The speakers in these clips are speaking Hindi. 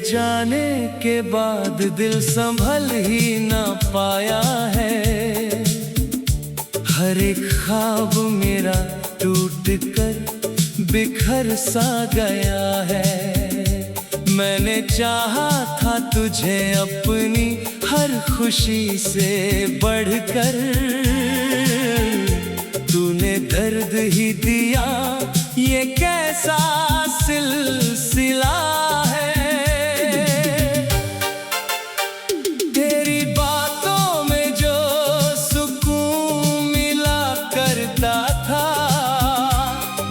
जाने के बाद दिल संभल ही ना पाया है। हर एक ख्वाब मेरा टूट कर बिखर सा गया है। मैंने चाहा था तुझे अपनी हर खुशी से बढ़कर, तूने दर्द ही दिया, ये कैसा सिलसिला है। तेरी बातों में जो सुकून मिला करता था,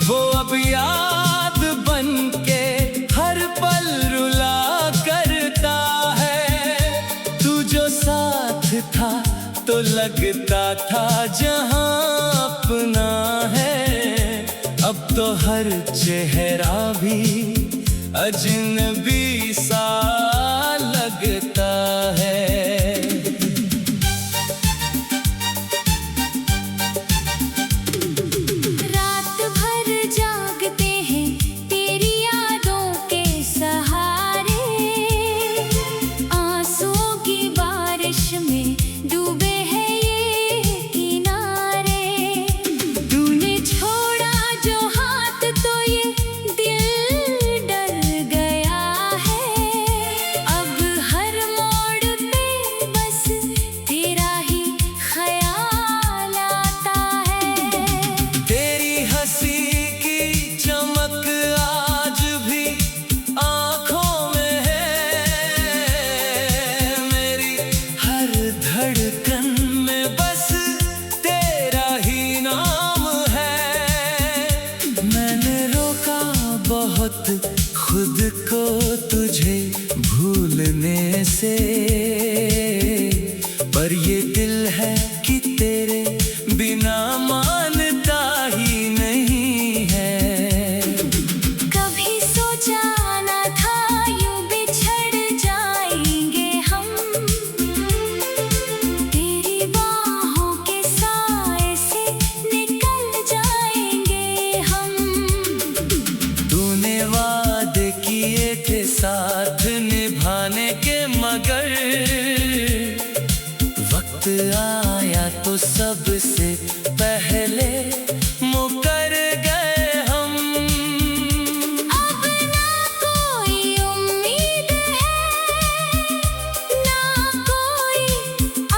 वो अब याद बन के हर पल रुला करता है। तू जो साथ था तो लगता था जहां अपना है, अब तो हर चेहरा भी अजनबी सा लगता है। रात भर जागते हैं तेरी यादों के सहारे, आंसुओं की बारिश में डूबे हैं ये किनारे। तूने छोड़ा जो हाथ तो ये दिल डर गया है। अब हर मोड़ पे बस तेरा ही ख्याल आता है। तेरी हंसी की चमक आज भी आँखों में है। मेरी हर धड़कन में बस तेरा ही नाम है। मैंने रोका बहुत खुद को तुझे भूलने से, पर ये दिल है कि तेरे बिना मानता ही नहीं है। कभी सोचा ना था यूं बिछड़ जाएंगे हम, तेरी बाहों के साए से निकल जाएंगे हम। तूने वादे किए थे साथ निभाने के, मगर वक्त आया तो सबसे पहले मुकर गए हम। अब ना कोई उम्मीद है, ना कोई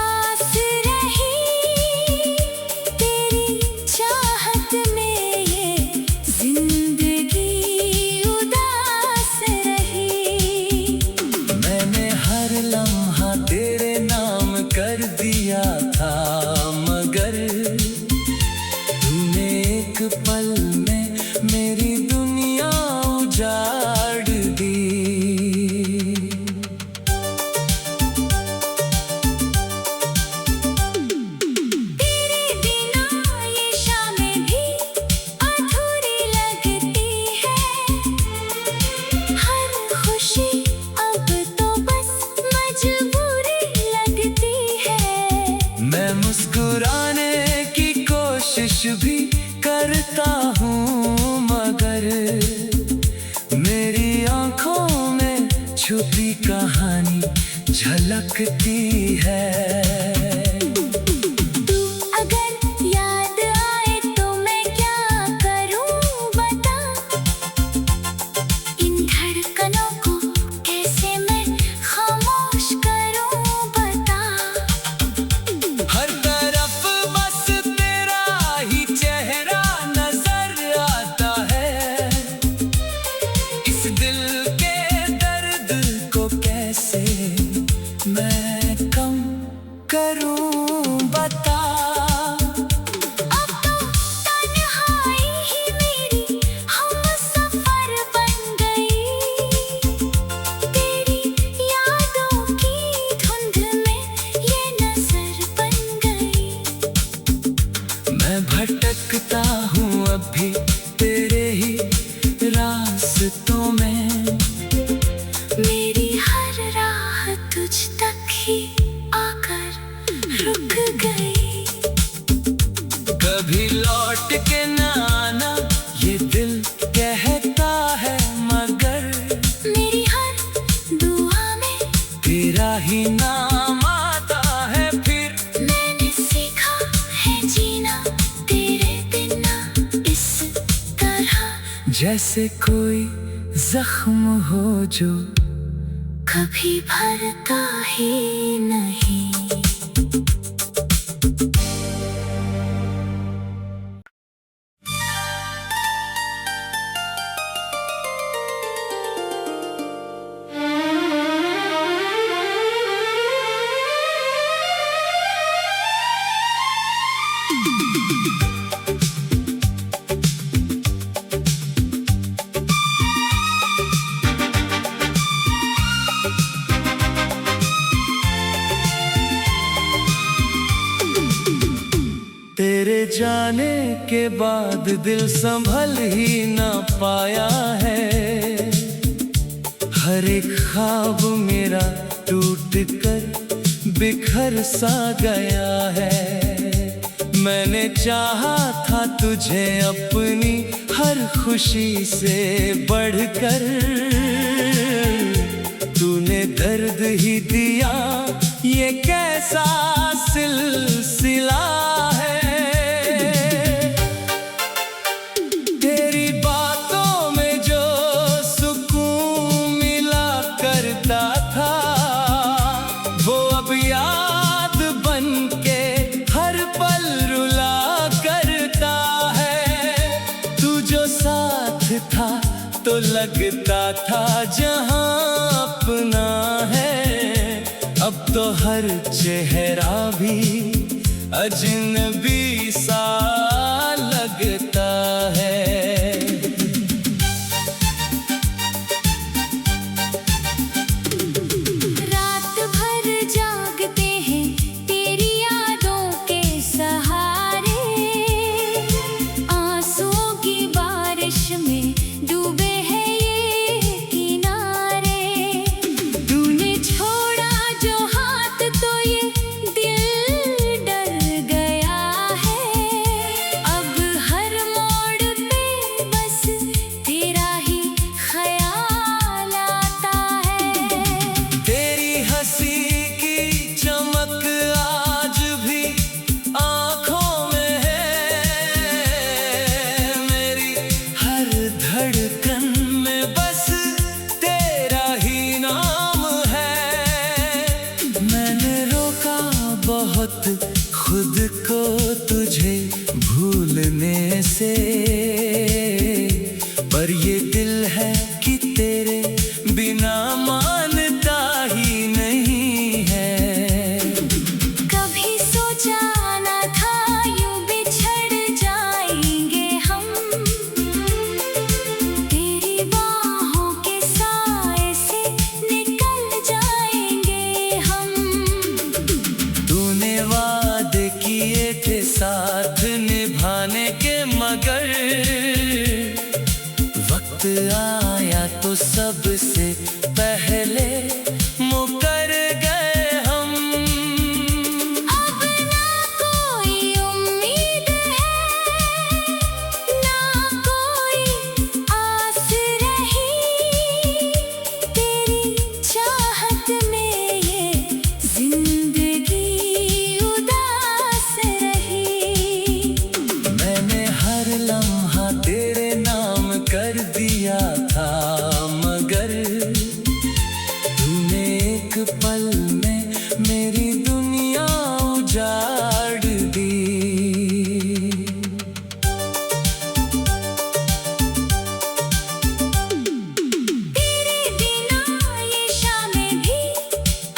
आस रही। तेरी चाहत में ये जिंदगी उदास रही। मैंने हर लम्हा तेरे नाम कर दिया था, मगर तूने एक पल में मेरी दुनिया उजाड़ दी। तेरे बिना ये शामें भी अधूरी लगती है। हर खुशी अब तो बस मजबूरी लगती है। मैं मुस्कुराने की कोशिश भी करता हूँ, मगर मेरी आंखों में छुपी कहानी झलकती है। तू अगर याद आए तो मैं क्या करूं बता। इन धड़कनों को कैसे मैं खामोश करूं बता। हर तरफ बस तेरा ही चेहरा नजर आता है। इस दिल के दर्द को कैसे मैं कम कर तेरा ही नाम आता है फिर। मैंने सीखा है जीना तेरे बिना इस तरह, जैसे कोई जख्म हो जो कभी भरता ही नहीं। तेरे जाने के बाद दिल संभल ही ना पाया है। हर एक ख्वाब मेरा टूट कर बिखर सा गया है। मैंने चाहा था तुझे अपनी हर खुशी से बढ़कर, तूने दर्द ही दिया, ये कैसा सिलसिला है। तेरी बातों में जो सुकून मिला करता था, वो अब याद बन के हर पल रुला करता है। तू जो साथ था तो लगता था जहां अपना है, अब तो हर चेहरा भी अजनबी सा लगता है। रात भर जागते हैं तेरी यादों के सहारे, आंसुओं की बारिश में डूबे हैं ये किनारे। तूने छोड़ा जो हाथ तो ये दिल डर गया है। अब हर मोड़ पे बस तेरा ही ख्याल आता है। तेरी हंसी की चमक आज भी आँखों में है। मेरी हर धड़कन में बस तेरा ही नाम है। मैंने रोका बहुत खुद को तुझे भूलने से, पर ये दिल है कि तेरे बिना मानता ही नहीं है। कभी सोचा न था यूं बिछड़ जाएंगे हम, तेरी बाहों के साए से निकल जाएंगे हम। तूने वादे किए थे साथ निभाने के, मगर वक्त आया तो सबसे पहले मुकर गए हम। अब ना कोई उम्मीद है, ना कोई आस रही, तेरी चाहत में ये जिंदगी उदास रही। मैंने हर लम्हा तेरे नाम कर दिया था, मगर तूने एक पल में मेरी दुनिया उजाड़ दी। तेरे बिना ये शामें भी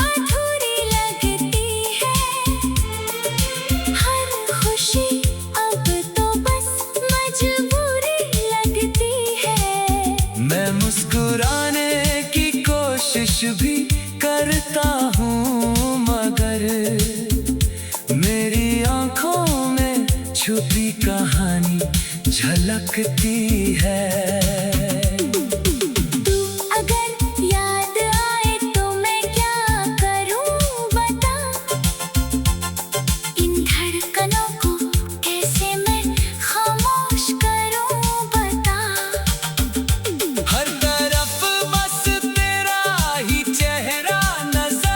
अधूरी लगती है। हर खुशी अब तो बस मजबूरी लगती है। मैं मुस्कुराने की कोशिश भी करता हूँ, मगर मेरी आंखों में छुपी कहानी झलकती है। तू अगर याद आए तो मैं क्या करूं बता, इन धड़कनों को कैसे मैं खामोश करूं बता। हर तरफ बस तेरा ही चेहरा नजर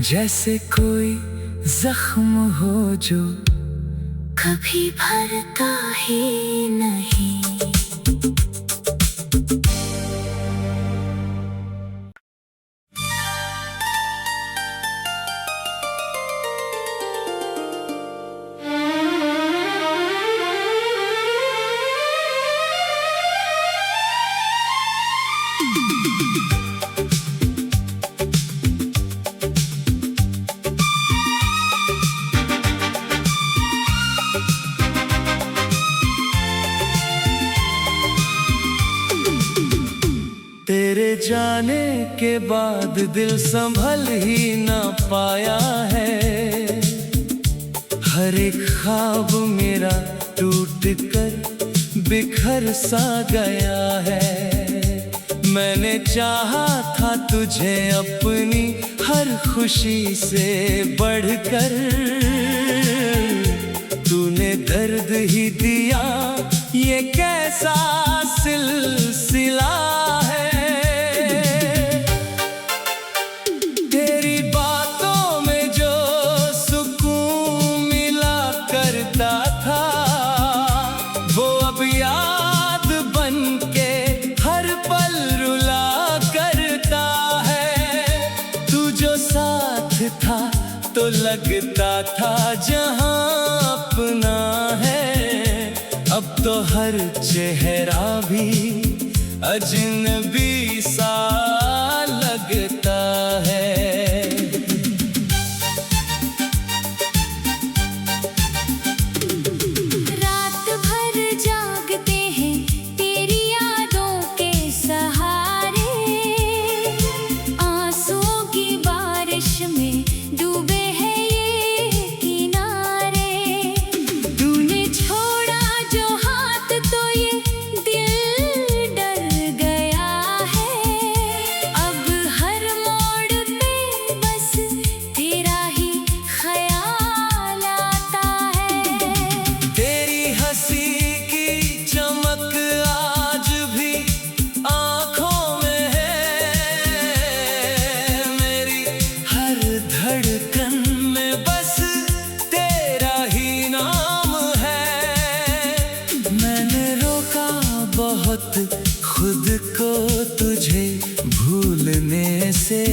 जैसे कोई जख्म हो जो कभी भरता ही नहीं। तेरे जाने के बाद दिल संभल ही ना पाया है। हर एक ख्वाब मेरा टूट कर बिखर सा गया है। मैंने चाहा था तुझे अपनी हर खुशी से बढ़कर, तूने दर्द ही दिया, ये कैसा सिलसिला है। तेरी बातों में जो सुकून मिला करता था, वो अब याद बन के हर पल रुला करता है। तू जो साथ था तो लगता था जहां अपना है, अब तो हर चेहरा भी अजनबी सा लगता है। रात भर जागते हैं तेरी यादों के सहारे, आंसुओं की बारिश में डूबे हैं ये किनारे। तूने छोड़ा जो हाथ तो ये दिल डर गया है। अब हर मोड़ पे बस तेरा ही ख्याल आता है। तेरी हंसी की चमक आज भी आंखों में है। मेरी हर धड़कन में बस तेरा ही नाम है। मैंने रोका बहुत खुद को तुझे भूलने से,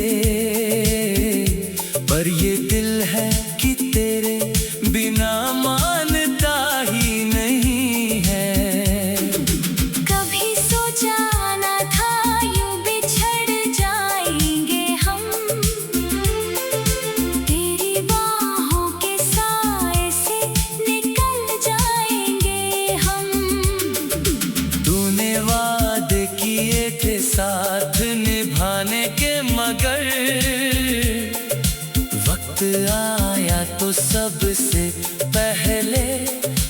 पर ये दिल है कि तेरे बिना मानता ही नहीं है। कभी सोचा ना था यूं बिछड़ जाएंगे हम, तेरी बाहों के साए से निकल जाएंगे हम। तूने वादे किए थे साथ निभाने के, मगर वक्त आया तो सबसे पहले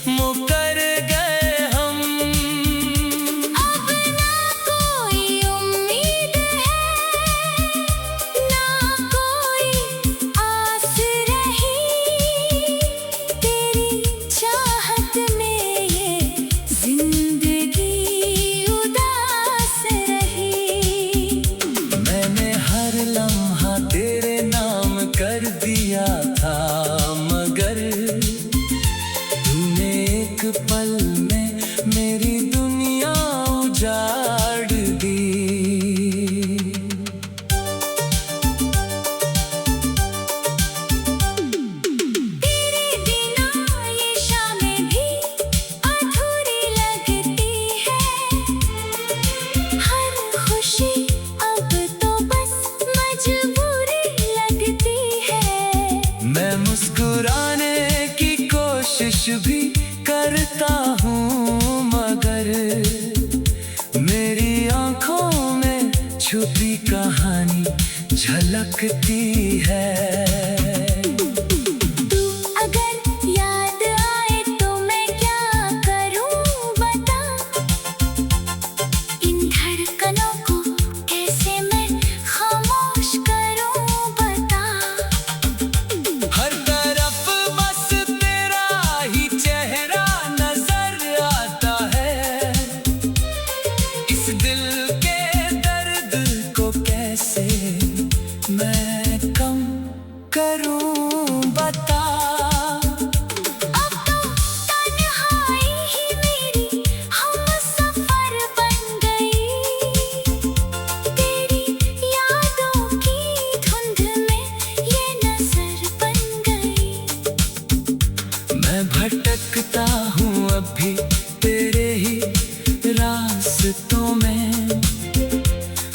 मुकर गए हम। अब ना कोई उम्मीद है, ना कोई आस रही। तेरी चाहत में ये जिंदगी उदास रही। मैंने हर लम्हा तेरे नाम कर दिया था, मगर तूने एक पल में मेरी दुनिया उजाड़ दी। तेरे बिना ये शामें भी अधूरी लगती है। हर खुशी अब तो बस मजबूरी लगती है। मैं मुस्कुराने की कोशिश भी करता हूँ, मगर मेरी आंखों में छुपी कहानी झलकती है। तू अगर याद आए तो मैं क्या करूं बता। इन धड़कनों को कैसे मैं खामोश करूं बता। हर तरफ बस तेरा ही चेहरा नजर आता है। इस दिल के दर्द को कैसे मैं कम करूं बता। अब तो तन्हाई ही मेरी हमसफर बन गई। तेरी यादों की धुंध में ये नजर बन गई। मैं भटकता हूँ अब भी तेरे ही रास्तों में।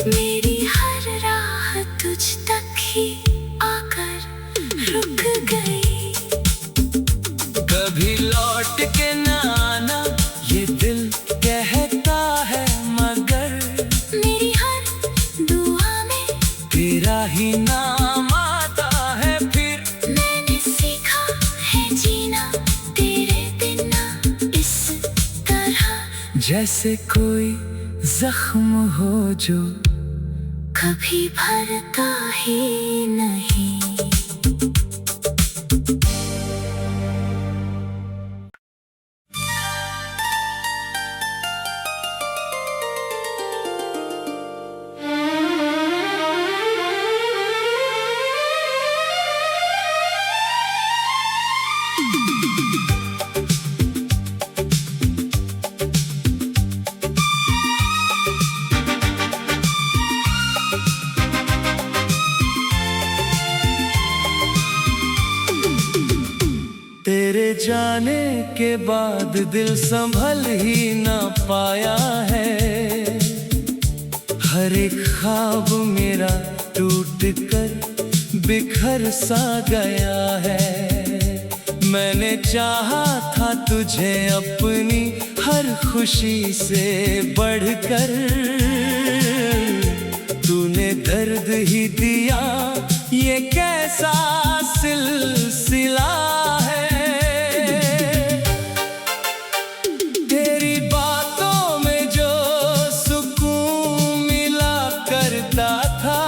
मेरी हर राह तुझ तक ही आकर रुक गई। कभी लौट के ना आना ये दिल कहता है, मगर मेरी हर दुआ में तेरा ही नाम आता है। फिर मैंने सीखा है जीना तेरे बिना इस तरह, जैसे कोई जख्म हो जो कभी भरता ही नहीं। तेरे जाने के बाद दिल संभल ही ना पाया है। हर एक ख्वाब मेरा टूट कर बिखर सा गया है। मैंने चाहा था तुझे अपनी हर खुशी से बढ़कर, तूने दर्द ही दिया ये कैसा सिलसिला है। तेरी बातों में जो सुकून मिला करता था,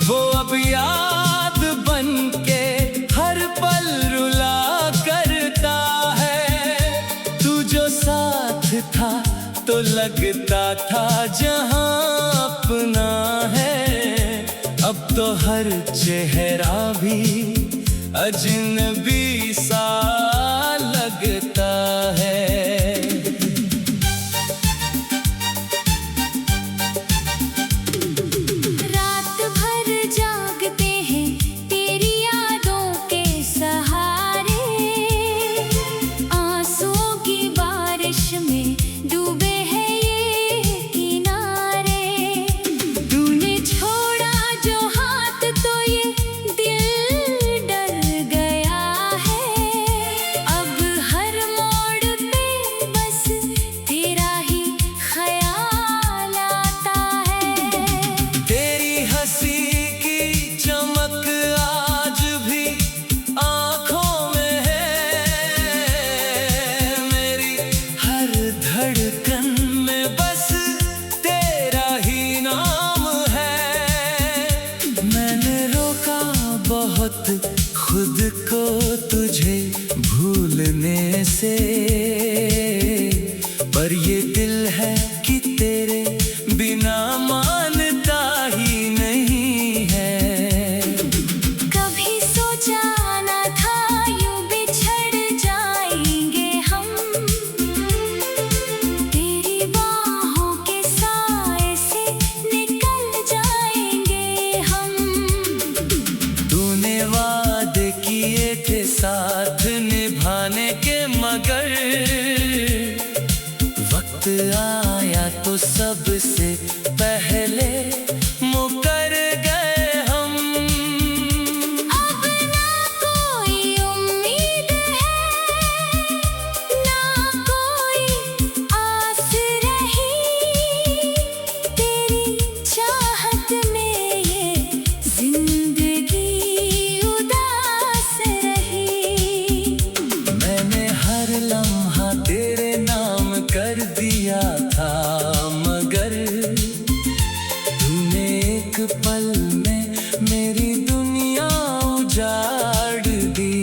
वो अब याद बन के हर पल रुला करता है। तू जो साथ था तो लगता था जहां अपना है। अब तो हर चेहरा भी अजनबी सा लगता है। रात भर जागते हैं तेरी यादों के सहारे। आंसुओं की बारिश में डूबे हैं ये किनारे। तूने छोड़ा जो हाथ तो ये दिल डर गया है। अब हर मोड़ पे बस तेरा ही ख्याल आता है। तेरी हंसी की चमक आज भी आंखों में है। मेरी हर धड़कन में बस तेरा ही नाम है। मैंने रोका बहुत खुद को तुझे भूलने से, पर ये दिल है कि तेरे बिना मानता ही नहीं है। कभी सोचा न था यूं बिछड़ जाएंगे हम। तेरी बाहों के साए से निकल जाएंगे हम। तूने वादे किए थे साथ निभाने के, मगर वक्त आया तो सबसे पहले मुकर गए हम। अब ना कोई उम्मीद है, ना कोई आस रही। तेरी चाहत में ये जिंदगी उदास रही। मैंने हर लम्हा तेरे नाम कर दिया था, मगर तूने एक पल में मेरी दुनिया उजाड़ दी।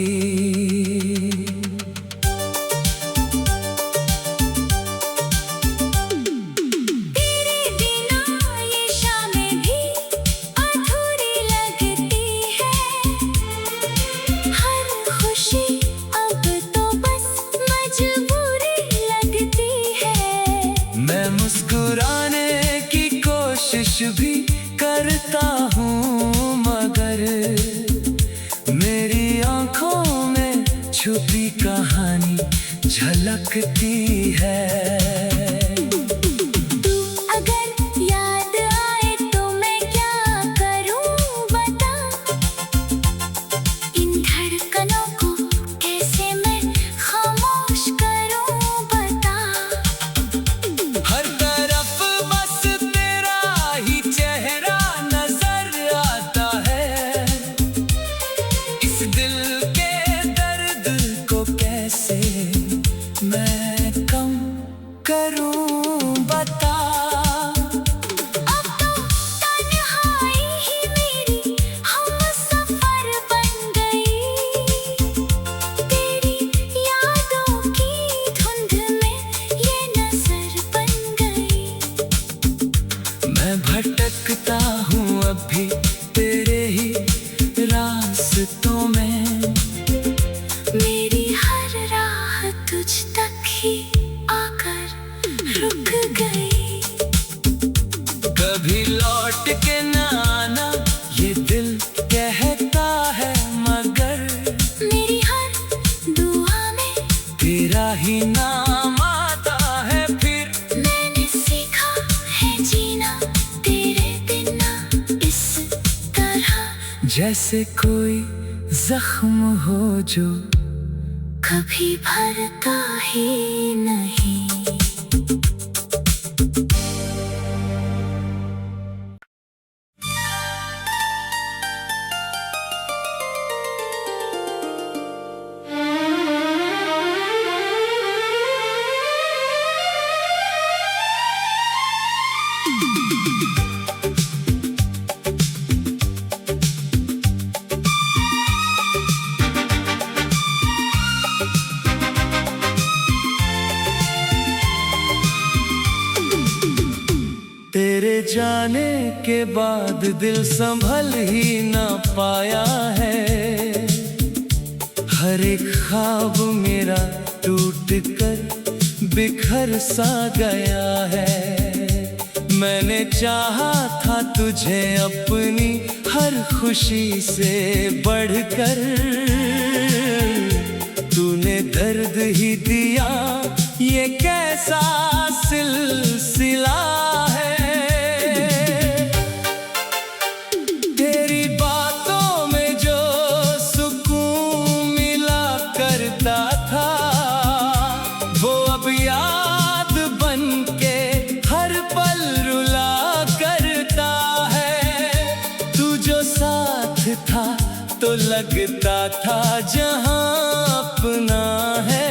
तेरे बिना ये शामें भी अधूरी लगती है। छलकती है। तू अगर याद आए तो मैं क्या करूं बता, इन धड़कनों को कैसे मैं खामोश करूं बता। हर तरफ बस तेरा ही चेहरा नजर आता है। इस दिल के दर्द को कैसे मैं कम करूं बता। अब तो तन्हाई ही मेरी हमसफर बन गई, तेरी यादों की धुंध में ये नजर बन गई। मैं भटकता हूँ अब भी तेरे ही रास्तों में। मेरी हर राह तुझ तक ही आकर रुक गई। कभी लौट के न आना ये दिल कहता है, मगर मेरी हर दुआ में तेरा ही नाम आता है। फिर मैंने सीखा है जीना तेरे बिना इस तरह, जैसे कोई जख्म हो जो कभी भरता ही नहीं। तेरे जाने के बाद दिल संभल ही न पाया है। हर एक ख्वाब मेरा टूट कर बिखर सा गया है। मैंने चाहा था तुझे अपनी हर खुशी से बढ़कर, तूने दर्द ही दिया ये कैसा सिलसिला है। तेरी बातों में जो सुकून मिला करता था, वो अब याद बन के हर पल रुला करता है। तू जो साथ था तो लगता था जहां अपना है।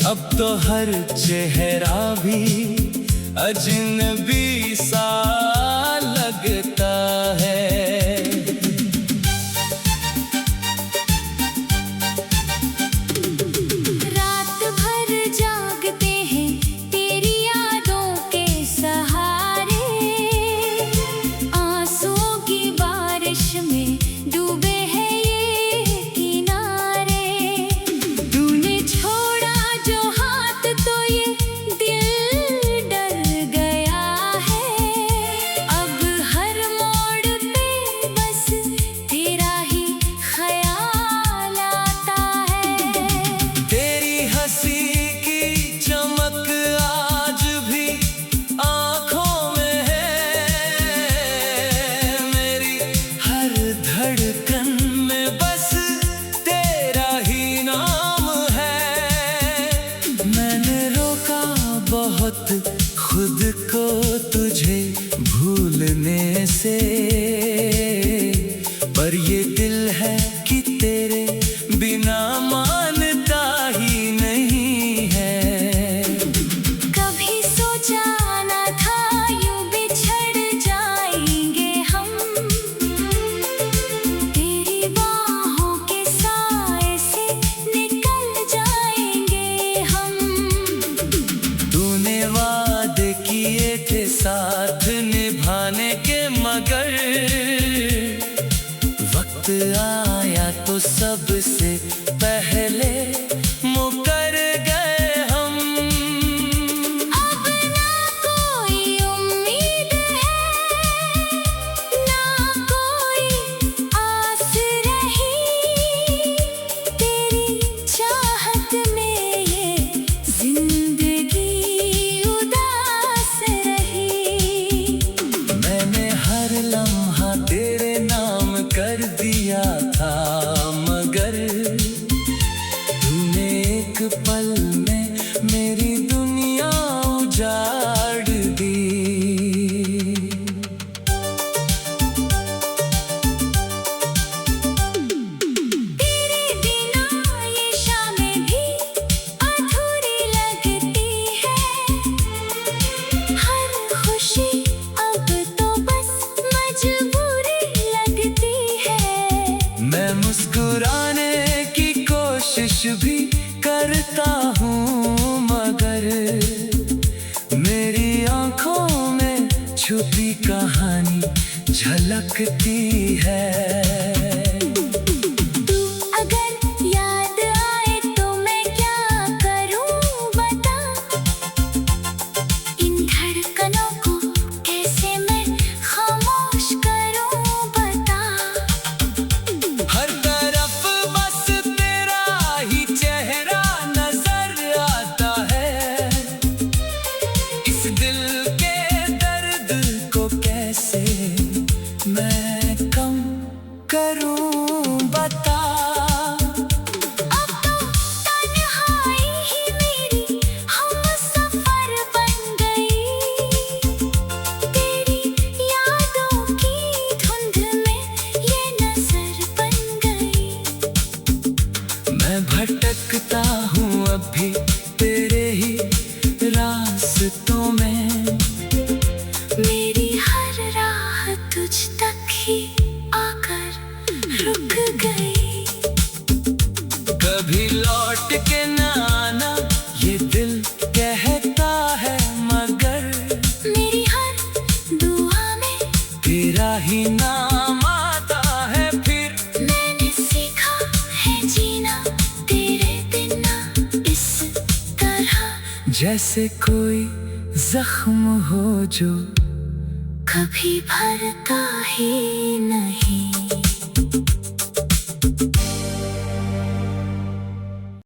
अब तो हर चेहरा भी अजनबी सा लगता है। रात भर जागते हैं तेरी यादों के सहारे, आंसुओं की बारिश में डूबे हैं ये किनारे। तूने छोड़ा जो हाथ तो ये दिल डर गया है। अब हर मोड़ पे बस तेरा ही ख्याल आता है। तेरी हंसी की चमक आज भी आंखों में है। मेरी हर धड़कन में बस तेरा ही नाम है। मैंने रोका बहुत खुद को तुझे भूलने से, पर ये दिल है कि तेरे बिना मानता ही नहीं है। कभी सोचा न था यूं बिछड़ जाएंगे हम, तेरी बाहों के साए से निकल जाएंगे हम। तूने वादे किए थे साथ निभाने के, मगर वक्त आया तो सबसे पहले मुकर गए हम। अब ना कोई उम्मीद है, ना कोई आस रही, तेरी चाहत में ये झलकती है। तू अगर याद आए तो मैं क्या करूं बता, इन धड़कनों को कैसे मैं खामोश करूं बता। हर तरफ बस तेरा ही चेहरा नजर आता है, इस दिल के दर्द को कैसे मैं कम करूं बता। अब तो तन्हाई ही मेरी हमसफर बन गई, तेरी यादों की धुंध में ये नजर बन गई। मैं भटकता हूँ अब भी तेरे ही रास्तों में, मेरी हर राह तुझ तक ही आकर रुक गई। कभी लौट के न आना ये दिल कहता है, मगर मेरी हर दुआ में तेरा ही नाम आता है। फिर मैंने सीखा है जीना तेरे बिना इस तरह, जैसे कोई जख्म हो जो कभी भरता ही नहीं।